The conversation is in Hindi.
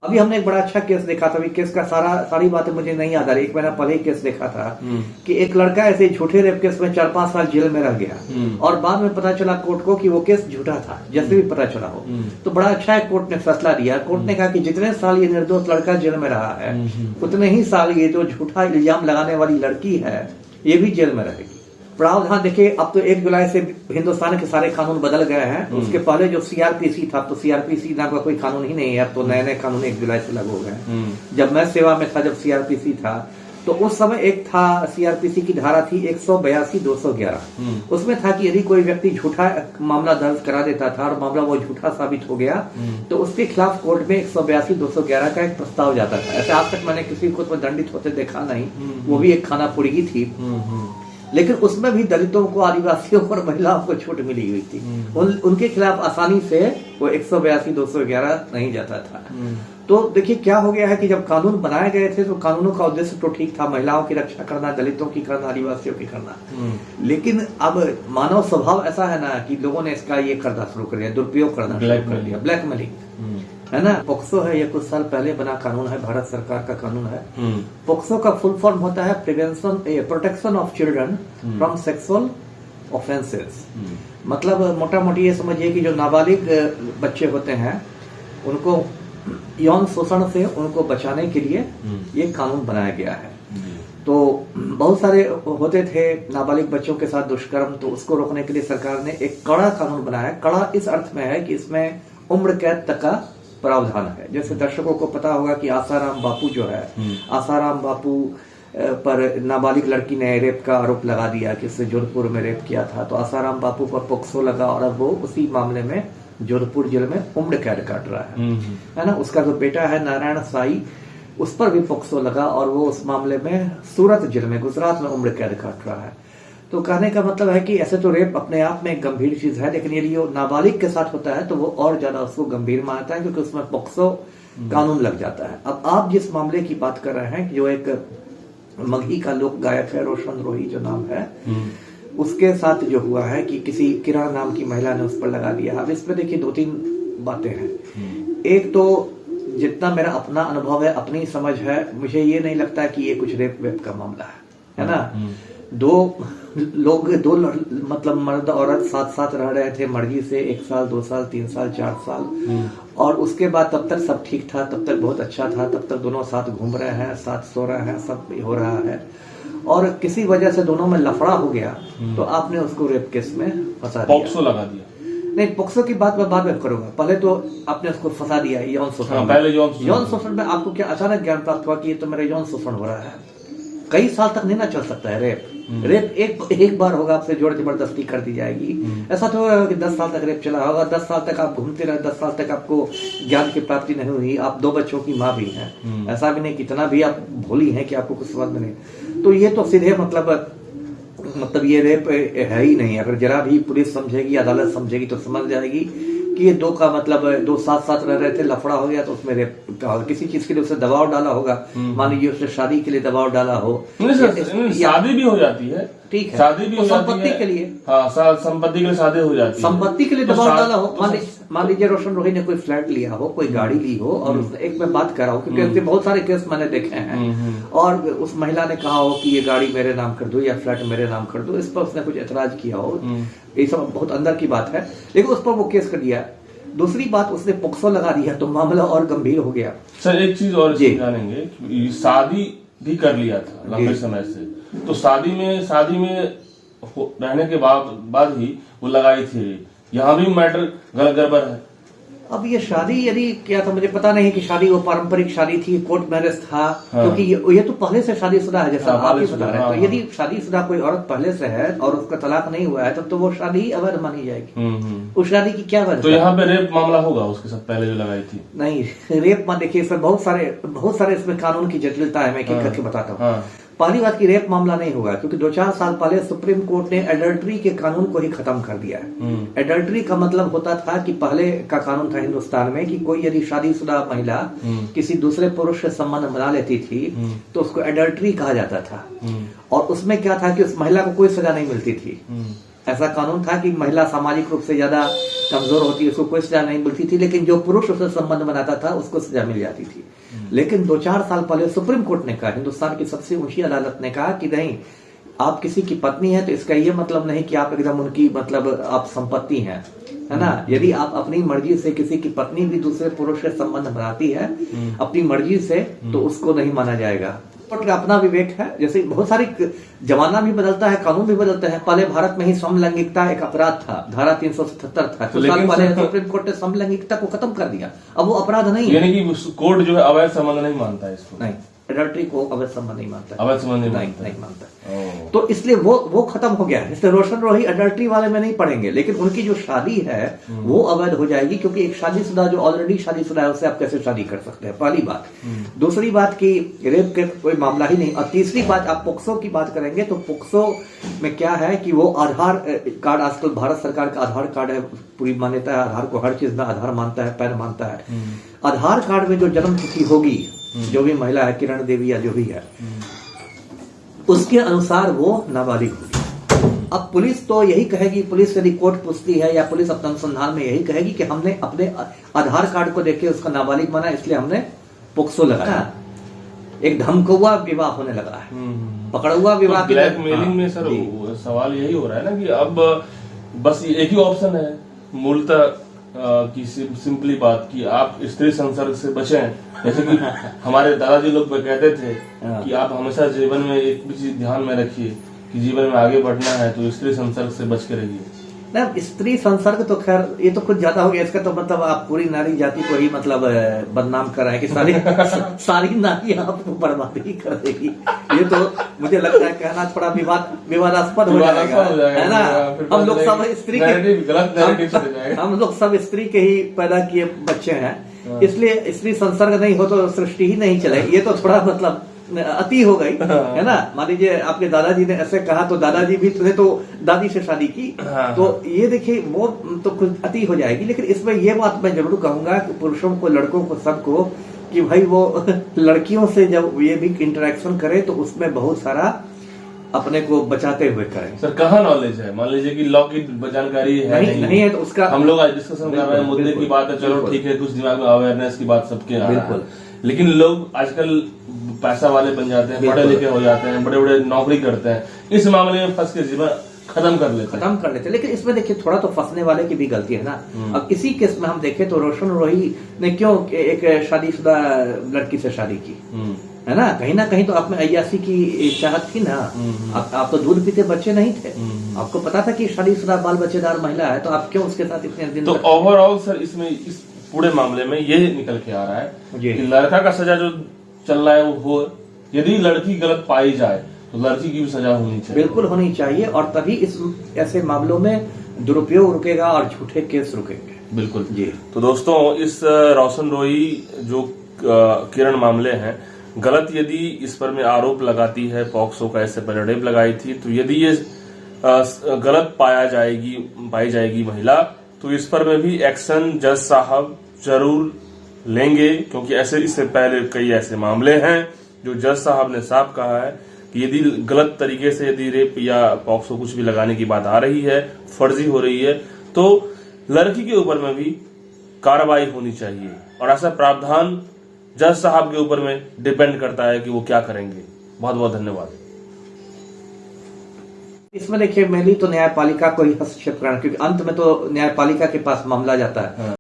अभी हमने एक बड़ा अच्छा केस देखा था। अभी केस का सारी बातें मुझे नहीं याद आ रही। एक महीना पहले ही केस देखा था कि एक लड़का ऐसे झूठे रेप केस में 4-5 साल जेल में रह गया और बाद में पता चला कोर्ट को कि वो केस झूठा था, जैसे भी पता चला हो। तो बड़ा अच्छा है, कोर्ट ने फैसला दिया। कोर्ट ने कहा कि जितने साल ये निर्दोष लड़का जेल में रहा है उतने ही साल ये जो झूठा इल्जाम लगाने वाली लड़की है ये भी जेल में रहेगी। प्रावधान देखिए, अब तो 1 जुलाई से हिंदुस्तान के सारे कानून बदल गए हैं। उसके पहले जो सीआरपीसी था, तो सीआरपीसी नाम का कोई कानून ही नहीं है। अब तो नए कानून 1 जुलाई से लागू हो गए। जब मैं सेवा में था, जब सीआरपीसी था, तो उस समय एक था सीआरपीसी की धारा थी 182-211। उसमें था कि यदि कोई व्यक्ति झूठा मामला दर्ज करा देता था और मामला वो झूठा साबित हो गया तो उसके खिलाफ कोर्ट में 182-211 का एक प्रस्ताव जाता था। ऐसे आज तक मैंने किसी को दंडित होते देखा नहीं, वो भी एक खानापुरी ही थी। लेकिन उसमें भी दलितों को, आदिवासियों और महिलाओं को छूट मिली हुई थी। उनके खिलाफ आसानी से वो 182-211 नहीं जाता था। तो देखिए क्या हो गया है कि जब कानून बनाए गए थे तो कानूनों का उद्देश्य तो ठीक था, महिलाओं की रक्षा करना, दलितों की करना, आदिवासियों की करना। लेकिन अब मानव स्वभाव ऐसा है ना कि लोगों ने इसका ये करना शुरू कर दिया, दुरुपयोग करना शुरू कर दिया, ब्लैकमेलिंग, है ना। पोक्सो है, ये कुछ साल पहले बना कानून है, भारत सरकार का कानून है। पोक्सो का फुल फॉर्म होता है protection of children from sexual offences. मतलब मोटा मोटी ये समझिए कि जो नाबालिग बच्चे होते हैं उनको यौन शोषण से उनको बचाने के लिए ये कानून बनाया गया है। तो बहुत सारे होते थे नाबालिग बच्चों के साथ दुष्कर्म, तो उसको रोकने के लिए सरकार ने एक कड़ा कानून बनाया। कड़ा इस अर्थ में है कि इसमें उम्र कैद तक का प्रावधान है। जैसे दर्शकों को पता होगा कि आसाराम बापू जो है, आसाराम बापू पर नाबालिग लड़की ने रेप का आरोप लगा दिया कि उससे जोधपुर में रेप किया था, तो आसाराम बापू पर पोक्सो लगा और अब वो उसी मामले में जोधपुर जेल में उम्र कैद काट रहा है ना। उसका जो बेटा है नारायण साई, उस पर भी पोक्सो लगा और वो उस मामले में सूरत जेल में, गुजरात में उम्र कैद काट रहा है। तो कहने का मतलब है कि ऐसे तो रेप अपने आप में एक गंभीर चीज है, लेकिन यदि वो नाबालिग के साथ होता है तो वो और ज्यादा उसको गंभीर मानता है, क्योंकि उसमें पोक्सो कानून लग जाता है। अब आप जिस मामले की बात कर रहे हैं, जो एक मगही का लोक गायक है, रोशन रोही जो नाम है, उसके साथ जो हुआ है कि किसी किरण नाम की महिला ने उस पर लगा दिया। अब इसमें देखिए 2-3 बातें हैं। एक तो जितना मेरा अपना अनुभव है, अपनी समझ है, मुझे ये नहीं लगता कि ये कुछ रेप वेप का मामला है ना। दो मतलब मर्द औरत साथ रह रहे थे मर्जी से 1 साल, 2 साल, 3 साल, 4 साल, और उसके बाद तब तक सब ठीक था, तब तक बहुत अच्छा था, तब तक दोनों साथ घूम रहे हैं, साथ सो रहे हैं, सब हो रहा है, और किसी वजह से दोनों में लफड़ा हो गया तो आपने उसको रेप केस में फंसा दिया, पोक्सो लगा दिया। नहीं, पोक्सो की बात मैं बाद में करूंगा, पहले तो आपने उसको फंसा दिया यौन शोषण। पहले यौन शोषण में आपको क्या अचानक ज्ञान प्राप्त हुआ कि ये तो मेरा यौन शोषण हो रहा है? कई साल तक नहीं ना चल सकता है रेप। एक बार होगा, आपसे जोर जबरदस्ती कर दी जाएगी। ऐसा तो होगा कि 10 साल तक रेप चला होगा, 10 साल तक आप घूमते रहे, 10 साल तक आपको ज्ञान की प्राप्ति नहीं हुई, आप 2 बच्चों की माँ भी हैं, ऐसा भी नहीं कि इतना भी आप भोली हैं कि आपको कुछ समझ में नहीं। तो ये तो सीधे मतलब ये रेप है ही नहीं। अगर जरा भी पुलिस समझेगी, अदालत समझेगी तो समझ जाएगी कि ये 2 का मतलब 2 साथ रह रहे थे, लफड़ा हो गया तो उसमें रेप का किसी चीज के लिए उसे दबाव डाला होगा। मान लीजिए उसने शादी के लिए दबाव डाला हो, शादी भी हो जाती है, ठीक है, शादी भी हो जाती है, संपत्ति के लिए, हाँ, संपत्ति के लिए शादी हो जाती है, संपत्ति के लिए दबाव डाला हो। मान लीजिए रोशन रोही ने कोई फ्लैट लिया हो, कोई गाड़ी ली हो, और उसने, एक मैं बात कर रहा हूँ क्योंकि ऐसे बहुत सारे केस मैंने देखे हैं, और उस महिला ने कहा हो कि ये गाड़ी मेरे नाम कर दो या फ्लैट मेरे नाम कर दो, इस पर उसने कुछ ऐतराज किया हो, ये सब बहुत अंदर की बात है, लेकिन उस पर वो केस कर दिया। दूसरी बात, उसने पोक्सो लगा दिया तो मामला और गंभीर हो गया। सर एक चीज और जानेंगे, शादी भी कर लिया था लंबे समय से, तो शादी में रहने के बाद ही वो लगाई थी, यहाँ भी मैटर गड़बड़ है। अब ये शादी यदि क्या था मुझे पता नहीं कि शादी वो पारंपरिक शादी थी, कोर्ट मैरिज था, क्योंकि ये तो पहले से शादीशुदा है, जैसा आप ही बता रहे हैं। तो यदि शादीशुदा कोई औरत पहले से है और उसका तलाक नहीं हुआ है तब तो वो शादी अवैध मानी जाएगी। उस शादी की क्या वजह? तो यहाँ पे रेप मामला होगा उसके साथ पहले जो लगाई थी? नहीं, रेप में देखिए इसमें बहुत सारे इसमें कानून की जटिलता है, मैं एक करके बताता हूँ। पहली बात की रेप मामला नहीं होगा, क्योंकि 2-4 साल पहले सुप्रीम कोर्ट ने एडल्ट्री के कानून को ही खत्म कर दिया है। एडल्ट्री का मतलब होता था कि पहले का कानून था हिंदुस्तान में कि कोई यदि शादीशुदा महिला किसी दूसरे पुरुष से संबंध बना लेती थी तो उसको एडल्ट्री कहा जाता था, और उसमें क्या था कि उस महिला को कोई सजा नहीं मिलती थी, ऐसा कानून था कि महिला सामाजिक रूप से ज्यादा कमजोर होती है, उसको कोई सजा नहीं मिलती थी, लेकिन जो पुरुष उससे संबंध बनाता था उसको सजा मिल जाती थी। लेकिन 2-4 साल पहले सुप्रीम कोर्ट ने कहा, हिंदुस्तान की सबसे ऊंची अदालत ने कहा कि नहीं, आप किसी की पत्नी है तो इसका ये मतलब नहीं कि आप एकदम उनकी मतलब आप संपत्ति हैं, है ना। यदि आप अपनी मर्जी से किसी की पत्नी भी दूसरे पुरुष से संबंध बनाती है अपनी मर्जी से, तो उसको नहीं माना जाएगा। कोर्ट का अपना विवेक है। जैसे बहुत सारी जमाना भी बदलता है, कानून भी बदलते हैं। पहले भारत में ही समलैंगिकता एक अपराध था, धारा 377 था। कुछ साल पहले सुप्रीम कोर्ट ने समलैंगिकता को खत्म कर दिया, अब वो अपराध नहीं है। यानी कि कोर्ट जो है अवैध संबंध नहीं मानता है इसको, नहीं, एडल्ट्री को अवैध संबंध नहीं मानता, अवैध संबंध नहीं मानता। तो इसलिए वो खत्म हो गया है। इसलिए रोशन रोही एडल्ट्री वाले में नहीं पड़ेंगे, लेकिन उनकी जो शादी है वो अवैध हो जाएगी, क्योंकि एक शादीशुदा जो ऑलरेडी शादीशुदा है उससे आप कैसे शादी कर सकते हैं, पहली बात। दूसरी बात कि रेप के कोई मामला ही नहीं। और तीसरी बात, आप पोक्सो की बात करेंगे तो पोक्सो में क्या है कि वो आधार कार्ड, आजकल भारत सरकार का आधार कार्ड है, पूरी मान्यता है आधार को, हर चीज में आधार मानता है, पैन मानता है। आधार कार्ड में जो जन्म तिथि होगी, जो भी महिला है, किरण देवी या जो भी है, उसके अनुसार वो नाबालिग होगी। अब पुलिस तो यही कहेगी, पुलिस यदि कोर्ट पूछती है या पुलिस अपने अनुसंधान में यही कहेगी कि हमने अपने आधार कार्ड को देख के उसका नाबालिग माना, इसलिए हमने पोक्सो लगाया। एक धमकुआ विवाह होने लगा है, पकड़ुआ विवाह। तो ब्लैकमेलिंग में सर सवाल यही हो रहा है ना कि अब बस एक ही ऑप्शन है मूलतः की सिंपली बात कि आप स्त्री संसर्ग से बचें। जैसे कि हमारे दादाजी लोग कहते थे कि आप हमेशा जीवन में एक भी चीज ध्यान में रखिए कि जीवन में आगे बढ़ना है तो स्त्री संसर्ग से बच के रहिए। ना, स्त्री संसर्ग तो खैर ये तो कुछ ज्यादा हो गया। इसका तो मतलब आप पूरी नारी जाति को ही मतलब बदनाम कर रहे हैं कि सारी नारी आपको बर्बादी कर देगी। ये तो मुझे लगता है कहना थोड़ा विवादास्पद हो जाएगा, है ना। हम लोग सब स्त्री के, हम लोग सब स्त्री के ही पैदा किए बच्चे हैं, इसलिए स्त्री संसर्ग नहीं हो तो सृष्टि ही नहीं चलेगी। ये तो थोड़ा मतलब अति हो गई, है ना। मान लीजिए आपके दादाजी ने ऐसे कहा तो दादाजी भी तुमने तो दादी से शादी की, तो ये देखिए वो तो कुछ अति हो जाएगी। लेकिन इसमें ये बात मैं जरूर कहूंगा कि पुरुषों को, लड़कों को, सबको कि भाई वो लड़कियों से जब ये भी इंटरेक्शन करे तो उसमें बहुत सारा अपने को बचाते हुए करें। सर कहाँ नॉलेज है? मान लीजिए कि लॉ की जानकारी है नहीं है तो उसका हम लोग आज डिस्कशन कर रहे हैं, मुद्दे की बात है, चलो ठीक है, कुछ दिमाग में अवेयरनेस की बात सबके आ रहा है। लेकिन लोग आजकल पैसा वाले बन जाते हैं, पढ़े लिखे हो जाते हैं, बड़े बड़े नौकरी करते हैं, इस मामले में फंस के जीवन खत्म कर लेते। लेकिन इसमें देखिए थोड़ा तो फंसने वाले की भी गलती है ना। अब इसी केस में हम देखें तो रोशन रोही ने क्यों एक शादीशुदा लड़की से शादी की, है ना। कहीं तो आप में अय्यासी की चाहत थी ना। आप तो दूध पीते बच्चे नहीं थे, आपको पता था कि शादीशुदा बाल बच्चेदार महिला है, तो आप क्यों उसके साथ इतने दिन। तो ओवरऑल सर इसमें इस पूरे मामले में ये निकल के आ रहा है कि लड़का का सजा जो चल रहा है वो हो, यदि लड़की गलत पाई जाए तो लड़की की भी सजा होनी चाहिए, बिल्कुल होनी चाहिए। और तभी इस ऐसे मामलों में दुरुपयोग रुकेगा और झूठे केस रुकेंगे। बिल्कुल जी। तो दोस्तों इस रोशन रोही जो किरण मामले हैं, गलत यदि इस पर में आरोप लगाती है, पॉक्सो का ऐसे पहले रेप लगाई थी, तो यदि ये गलत पाई जाएगी महिला, तो इस पर में भी एक्शन जज साहब जरूर लेंगे, क्योंकि ऐसे इससे पहले कई ऐसे मामले हैं जो जज साहब ने साफ कहा है कि यदि गलत तरीके से यदि रेप या पॉक्सो कुछ भी लगाने की बात आ रही है, फर्जी हो रही है, तो लड़की के ऊपर में भी कार्रवाई होनी चाहिए। और ऐसा प्रावधान जज साहब के ऊपर में डिपेंड करता है कि वो क्या करेंगे। बहुत बहुत धन्यवाद। इसमें देखिए मेनली तो न्यायपालिका को ही हस्तक्षेप करना, क्योंकि अंत में तो न्यायपालिका के पास मामला जाता है।